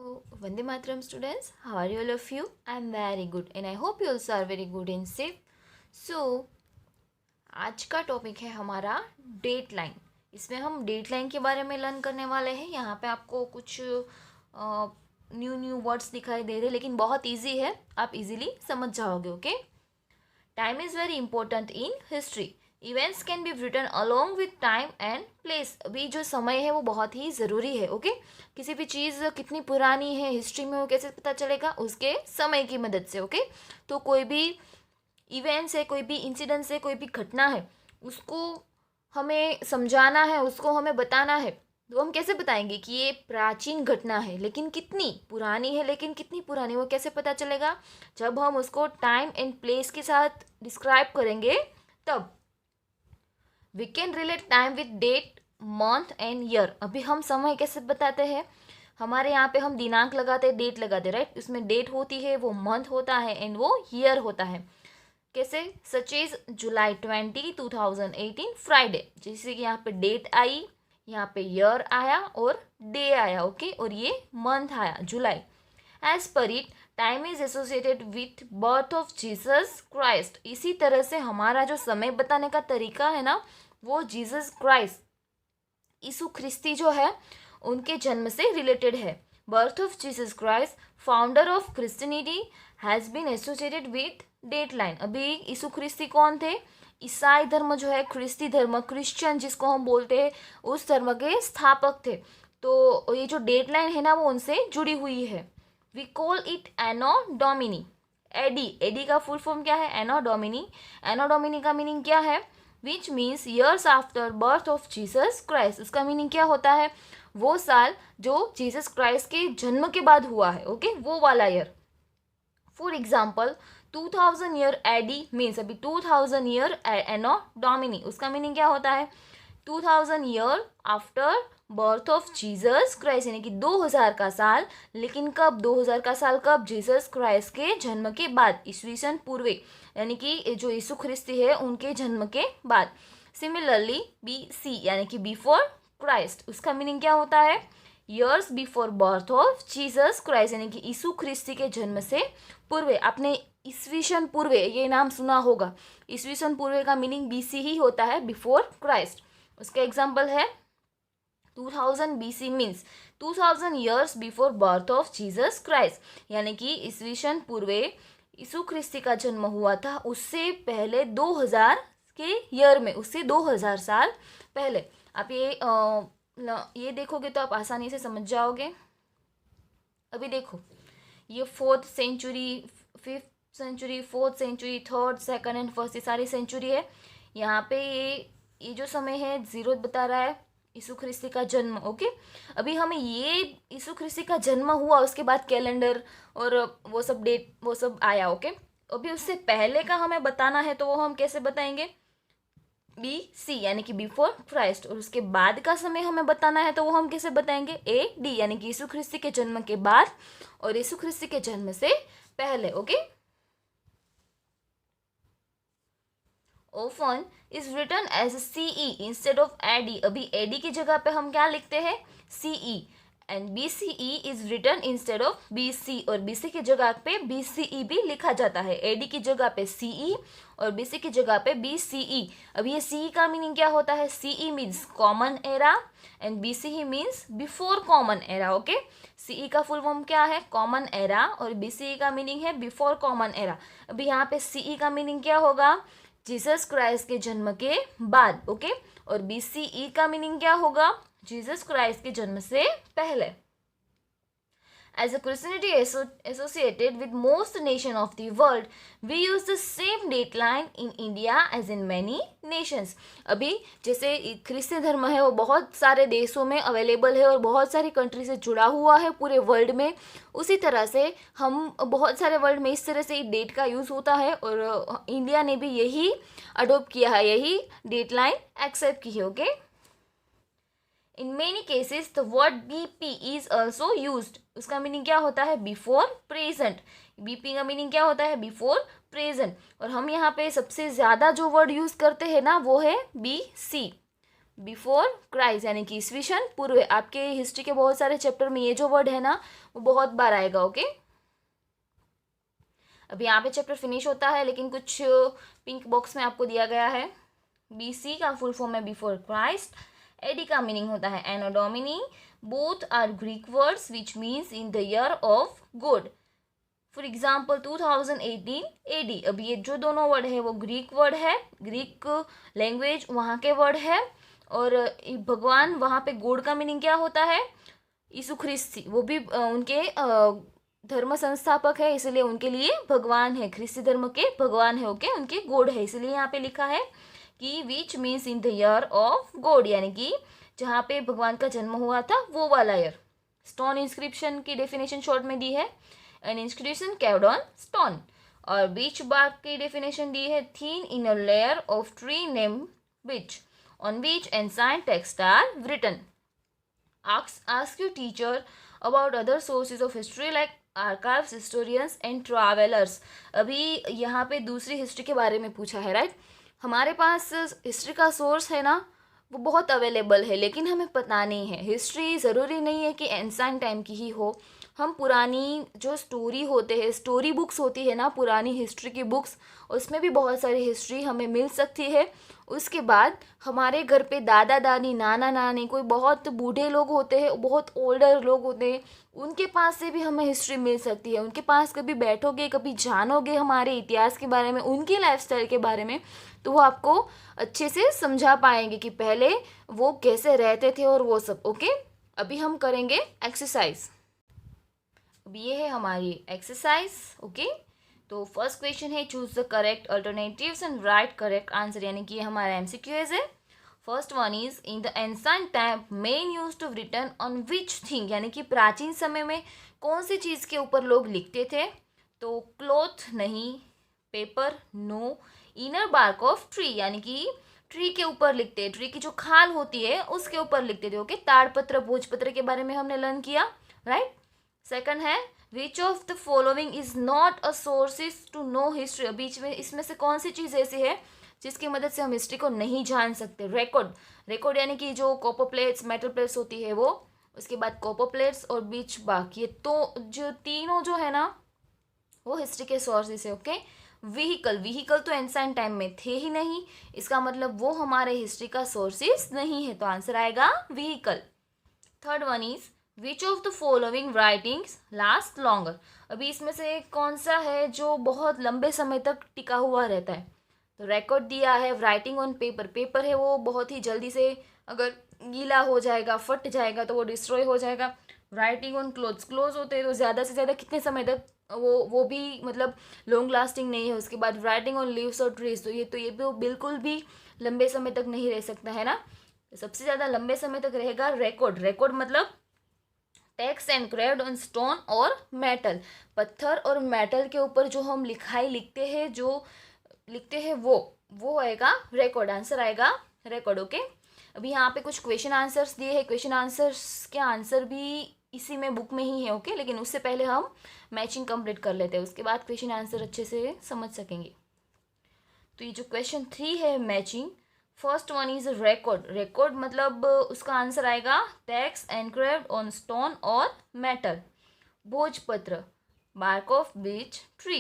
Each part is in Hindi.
Oh, Vande Mataram students, how are you all of you? I'm very good and I hope you also are very good and safe. So, आज का टॉपिक है हमारा डेट लाइन। इसमें हम डेट लाइन के बारे में लर्न करने वाले हैं। यहाँ पे आपको कुछ न्यू न्यू वर्ड्स दिखाई दे रहे हैं, लेकिन बहुत इजी है, आप इजीली समझ जाओगे। Okay, time is very important in history. Events can be written along with time and place. अभी जो समय है वो बहुत ही ज़रूरी है। ओके, किसी भी चीज़ कितनी पुरानी है हिस्ट्री में वो कैसे पता चलेगा? उसके समय की मदद से। ओके, तो कोई भी इवेंट्स है, कोई भी इंसिडेंट्स है, कोई भी घटना है, उसको हमें समझाना है, उसको हमें बताना है, तो हम कैसे बताएंगे कि ये प्राचीन घटना है लेकिन कितनी पुरानी है, लेकिन कितनी पुरानी, वो कैसे पता चलेगा? जब हम उसको टाइम एंड प्लेस के साथ डिस्क्राइब करेंगे तब। We can relate time with date, month and year. अभी हम समय कैसे बताते हैं? हमारे यहाँ पे हम दिनांक लगाते हैं, डेट लगाते हैं, राइट? उसमें डेट होती है, वो मंथ होता है एंड वो ईयर होता है। कैसे? Such is July 20, 2018 Friday. जैसे कि यहाँ पे डेट आई, यहाँ पे ईयर आया और डे आया। ओके, और ये मंथ आया जुलाई। As per it time is associated with birth of Jesus Christ. इसी तरह से हमारा जो समय बताने का तरीका है ना, वो जीसस क्राइस्ट, यीशु ख्रिस्ती जो है, उनके जन्म से रिलेटेड है। Birth of Jesus Christ, founder of Christianity, has been associated with date line. अभी यीशु ख्रिस्ती कौन थे? ईसाई धर्म जो है, ख्रिस्ती धर्म, क्रिश्चियन जिसको हम बोलते हैं, उस धर्म के स्थापक थे। तो ये जो डेट लाइन है ना, वो उनसे जुड़ी हुई है। We call it Anno Domini. AD, AD का फुल फॉर्म क्या है? Anno Domini. एनो डोमिनी का मीनिंग क्या है? Which means years after birth of Jesus Christ. उसका मीनिंग क्या होता है? वो साल जो जीसस क्राइस्ट के जन्म के बाद हुआ है। ओके, वो वाला year. For example 2000 year AD means, अभी 2000 ईयर एनो डोमिनी, उसका मीनिंग क्या होता है? 2000 year after birth of Jesus Christ, यानी कि 2000 का साल। लेकिन कब? 2000 का साल कब? जीसस क्राइस्ट के जन्म के बाद, ईस्वीसन पूर्वे, यानी कि जो यीशु ख्रिस्ती है उनके जन्म के बाद। सिमिलरली बी सी, यानी कि बिफोर क्राइस्ट, उसका मीनिंग क्या होता है? Years before birth of Jesus Christ, यानी कि यीशु ख्रिस्ती के जन्म से पूर्व। आपने ईस्वीसन पूर्व ये नाम सुना होगा। ईस्वीसन पूर्व का मीनिंग बीसी ही होता है, बिफोर क्राइस्ट। उसका एग्जाम्पल है 2000 BC means 2000 years before birth of Jesus Christ, यानी कि ईस्वीसन पूर्वे यीशु ख्रिस्ती का जन्म हुआ था, उससे पहले 2000 के ईयर में, उससे 2000 साल पहले। आप ये देखोगे तो आप आसानी से समझ जाओगे। अभी देखो, ये 4th century, 5th century, 4th century, 3rd, 2nd and 1st, ये सारी सेंचुरी है। यहाँ पे ये जो समय है जीरो बता रहा है यीशु ख्रिस्ती का जन्म। ओके, अभी हमें ये यीशु ख्रिस्ती का जन्म हुआ, उसके बाद कैलेंडर और वो सब डेट वो सब आया। ओके, अभी उससे पहले का हमें बताना है, तो वो हम कैसे बताएंगे? बी सी, यानी कि बिफोर क्राइस्ट। और उसके बाद का समय हमें बताना है, तो वो हम कैसे बताएंगे? ए डी, यानी कि यीशु ख्रिस्ती के जन्म के बाद और यीशु ख्रिस्ती के जन्म से पहले। Okay, often is written as CE instead of AD. अभी एडी की जगह पे हम क्या लिखते हैं? CE. And BCE is written instead of BC, और बीसी की जगह पे बीसीई भी लिखा जाता है। एडी की जगह पे सीई और बीसी की जगह पे बीसीई। अब ये सीई का मीनिंग क्या होता है? CE means common era and BCE means before common era. Okay, CE का फुल फॉर्म क्या है? कॉमन एरा, और बीसीई का मीनिंग है बिफोर कॉमन एरा। अभी यहाँ पे सीई का मीनिंग क्या होगा? जीसस क्राइस्ट के जन्म के बाद। ओके, और बीसीई का मीनिंग क्या होगा? जीसस क्राइस्ट के जन्म से पहले। As a Christianity associated with most nations of the world, we use the same date line in India as in many nations. अभी जैसे ख्रिस्ती धर्म है, वो बहुत सारे देशों में अवेलेबल है और बहुत सारी कंट्री से जुड़ा हुआ है पूरे वर्ल्ड में। उसी तरह से हम बहुत सारे वर्ल्ड में इस तरह से डेट का यूज़ होता है, और इंडिया ने भी यही अडोप्ट किया है, यही डेट लाइन एक्सेप्ट की है। Okay, in many cases the word BP is also used. उसका मीनिंग क्या होता है? Before present. बीपी का मीनिंग क्या होता है? Before present. और हम यहाँ पे सबसे ज़्यादा जो वर्ड यूज़ करते हैं ना, वो है बी सी, बिफोर क्राइस्ट यानी कि ईस्वीसन पूर्व। आपके हिस्ट्री के बहुत सारे चैप्टर में ये जो वर्ड है ना वो बहुत बार आएगा। ओके, अभी यहाँ पे चैप्टर फिनिश होता है, लेकिन कुछ पिंक बॉक्स में आपको दिया गया है। BC का फुल फॉर्म है बिफोर क्राइस्ट। AD का मीनिंग होता है Anno Domini. Both are Greek words which means in the year of good. For example 2018 AD। अब ये जो दोनों वर्ड है वो ग्रीक वर्ड है, ग्रीक लैंग्वेज वहाँ के वर्ड है। और भगवान वहाँ पे गॉड का मीनिंग क्या होता है? यीशु ख्रिस्त, वो भी उनके धर्म संस्थापक है, इसलिए उनके लिए भगवान है, ख्रिस्ती धर्म के भगवान है। ओके, उनके गॉड है, इसलिए यहाँ पे लिखा है कि विच means in the year of God, यानी कि जहाँ पे भगवान का जन्म हुआ था वो वाला ईयर। स्टोन इंस्क्रिप्शन की डेफिनेशन शॉर्ट में दी है, an inscription carved on stone. और बीच बार्क की डेफिनेशन दी है, thin in a layer of tree name beech on beech ancient text are written. Ask your teacher about other sources of history like archives, historians and travelers. अभी यहाँ पे दूसरी हिस्ट्री के बारे में पूछा है, राइट? हमारे पास हिस्ट्री का सोर्स है ना वो बहुत अवेलेबल है, लेकिन हमें पता नहीं है। हिस्ट्री ज़रूरी नहीं है कि एंसाइंट टाइम की ही हो। हम पुरानी जो स्टोरी होते हैं, स्टोरी बुक्स होती है ना, पुरानी हिस्ट्री की बुक्स, उसमें भी बहुत सारी हिस्ट्री हमें मिल सकती है। उसके बाद हमारे घर पे दादा दादी, नाना नानी, कोई बहुत बूढ़े लोग होते हैं, बहुत ओल्डर लोग होते हैं, उनके पास से भी हमें हिस्ट्री मिल सकती है। उनके पास कभी बैठोगे, कभी जानोगे हमारे इतिहास के बारे में, उनकी लाइफस्टाइल के बारे में, तो वो आपको अच्छे से समझा पाएंगे कि पहले वो कैसे रहते थे और वो सब। ओके, अभी हम करेंगे एक्सरसाइज। अब ये है हमारी एक्सरसाइज। ओके, तो फर्स्ट क्वेश्चन है choose the correct alternatives and write correct answer, यानी कि ये हमारा MCQs है। First one is in the ancient time men use to written on which thing, यानी कि प्राचीन समय में कौन सी चीज़ के ऊपर लोग लिखते थे? तो क्लॉथ नहीं, paper no, inner bark of tree, यानी कि ट्री के ऊपर लिखते हैं, ट्री की जो खाल होती है उसके ऊपर लिखते थे। ओके, ताड़पत्र, भोजपत्र के बारे में हमने लर्न किया, राइट? सेकंड है which of the following is not a sources to know history. बीच में इसमें से कौन सी चीज़ ऐसी है जिसकी मदद से हम हिस्ट्री को नहीं जान सकते? रिकॉर्ड यानी कि जो कॉपर प्लेट्स, मेटल प्लेट्स होती है वो, उसके बाद कॉपर प्लेट्स और बीच बार्क, ये तो जो तीनों जो है ना वो हिस्ट्री के सोर्सेज है। ओके, व्हीकल तो एंसाइंट टाइम में थे ही नहीं, इसका मतलब वो हमारे हिस्ट्री का सोर्सेज नहीं है, तो आंसर आएगा vehicle. Third one is which of the following writings last longer. अभी इसमें से कौन सा है जो बहुत लंबे समय तक टिका हुआ रहता है? तो रिकॉर्ड दिया है राइटिंग ऑन पेपर, पेपर है वो बहुत ही जल्दी से अगर गीला हो जाएगा, फट जाएगा तो वो डिस्ट्रॉय हो जाएगा। राइटिंग ऑन क्लोथ्स होते हैं तो ज़्यादा से ज़्यादा कितने समय तक वो भी मतलब लॉन्ग लास्टिंग नहीं है। उसके बाद राइटिंग ऑन लीव्स और ट्रीज, तो ये भी बिल्कुल भी लंबे समय तक नहीं रह सकता है ना। तो सबसे ज़्यादा लंबे समय तक रहेगा रिकॉर्ड मतलब टेक्स्ट एनक्रेव्ड ऑन स्टोन और मेटल, पत्थर और मेटल के ऊपर जो हम लिखाई लिखते हैं वो आएगा रिकॉर्ड, आंसर आएगा रिकॉर्ड। ओके, अभी यहाँ पे कुछ क्वेश्चन आंसर्स दिए हैं, क्वेश्चन आंसर्स के आंसर भी इसी में बुक में ही है। ओके, लेकिन उससे पहले हम मैचिंग कंप्लीट कर लेते हैं, उसके बाद क्वेश्चन आंसर अच्छे से समझ सकेंगे। तो ये जो क्वेश्चन 3 है matching, first one is record मतलब उसका आंसर आएगा टेक्स्ट एनक्रेव्ड ऑन स्टोन और मेटल। भोजपत्र, बार्क ऑफ बीच ट्री।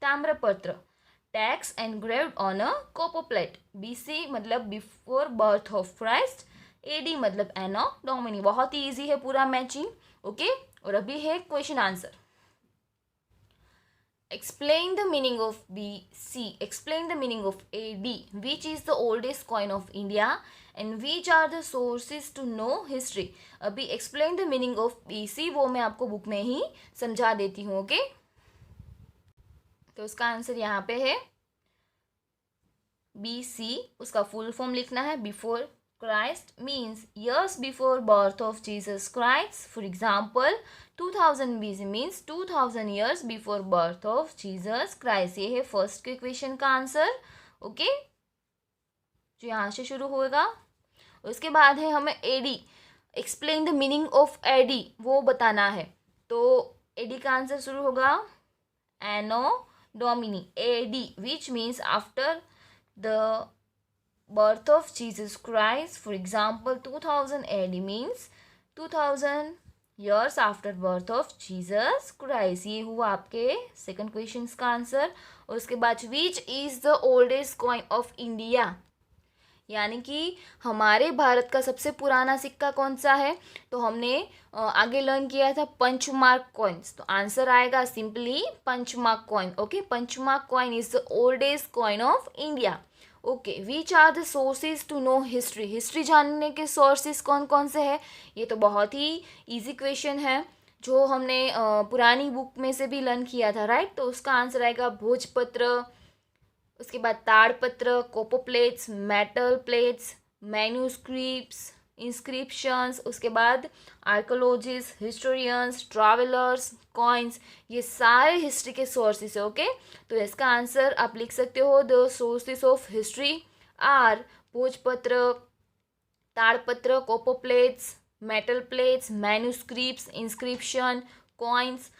ताम्रपत्र, text engraved on a copper plate. BC मतलब before birth of Christ. AD मतलब एनो डोमिनी। बहुत ही ईजी है पूरा मैचिंग। ओके, और अभी है question answer. Explain the meaning of BC. Explain the meaning of AD. Which is the oldest coin of India and which are the sources to know history. अभी explain the meaning of BC वो मैं आपको बुक में ही समझा देती हूँ। ओके, तो उसका आंसर यहाँ पे है BC। उसका फुल फॉर्म लिखना है before Christ means years before birth of Jesus Christ. For example, 2000 BC means 2000 years before birth of Jesus Christ. ये है फर्स्ट के क्वेश्चन का आंसर। ओके, जो यहाँ से शुरू होगा। उसके बाद है हमें AD, explain the meaning of AD वो बताना है। तो AD का आंसर शुरू होगा Anno Domini. AD which means after the birth of Jesus Christ. For example, 2000 AD means 2000 years after birth of Jesus Christ. ये हुआ आपके सेकंड क्वेश्चन का आंसर. और उसके बाद which is the oldest coin of India, यानी कि हमारे भारत का सबसे पुराना सिक्का कौन सा है. तो हमने आगे लर्न किया था पंचमार्क कॉइन्स. तो आंसर आएगा simply punchmark coin. Okay, punchmark coin is the oldest coin of India. Okay, which are the sources to know history. History जानने के सोर्सेज कौन कौन से हैं. ये तो बहुत ही इजी क्वेश्चन है जो हमने पुरानी बुक में से भी लर्न किया था, राइट. तो उसका आंसर आएगा भोजपत्र, उसके बाद ताड़पत्र, copper plates, metal plates, manuscripts, inscriptions, उसके बाद आर्कोलॉजिस्ट, हिस्टोरियंस, ट्रैवलर्स, कॉइन्स, ये सारे हिस्ट्री के सोर्सेस है. ओके, तो इसका आंसर आप लिख सकते हो the sources of history are bhojpatra, tadpatra, copper plates, metal plates, manuscripts, inscription, coins,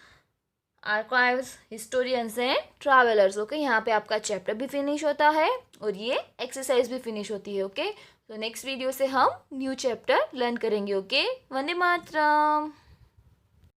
archives, historians and travellers. Okay, यहाँ पे आपका चैप्टर भी फिनिश होता है और ये एक्सरसाइज भी फिनिश होती है. ओके, तो नेक्स्ट वीडियो से हम न्यू चैप्टर लर्न करेंगे. ओके, वंदे मातरम.